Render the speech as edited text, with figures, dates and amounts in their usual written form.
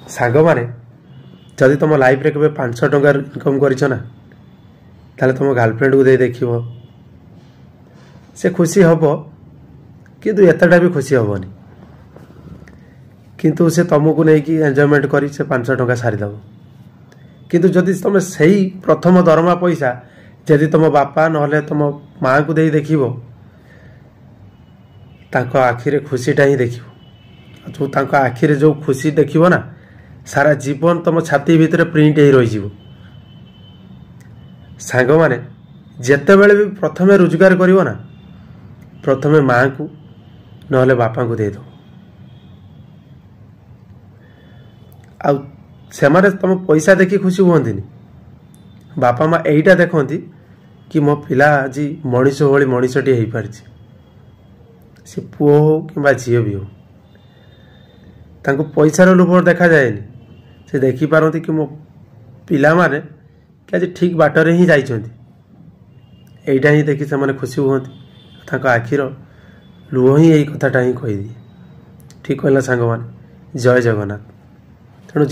सांग माने जदि तुम लाइफ रे केबे 500 टंका इनकम करिछ ना ताले तुम गर्लफ्रेंड को दे देखिवो से खुशी हबो किंतु एतटा भी खुशी हबोनी किंतु से तुमको नहीं कि एंजॉयमेंट करी से 500 टंका सारी दबो किंतु जदि तुम सही प्रथम दरमा पैसा जदि तुम बापा नहले तुम माँ को दे देखिवो तांको आखिरे खुशीटा ही देखिवो जो तांको आखिरे जो खुशी देखिवो ना सारा जीवन तुम छाती भितर प्रिंट ही रही सांग माने जेते बेले भी प्रथमे रोजगार करिवो ना प्रथमे माँ को नहले बापा को दे दो आ से तुम पैसा देखी खुशी हुंती बापा माँ यहीटा देखती कि मो पिला आज मनीष भली मनीषटी हो पार सी पुओ हो कि झील भी हो तांको पैसार लोभ देखा जाएनि से देखी पारती कि मो पिला माने कि आज ठीक बाटर ही जाइछन्ति एइटा ही देखी से खुशी हुंती तांको आखिर लुह ही यही कथाटा ही कहीदिए ठीक कहला सांग माने जय जगन्नाथ तेणु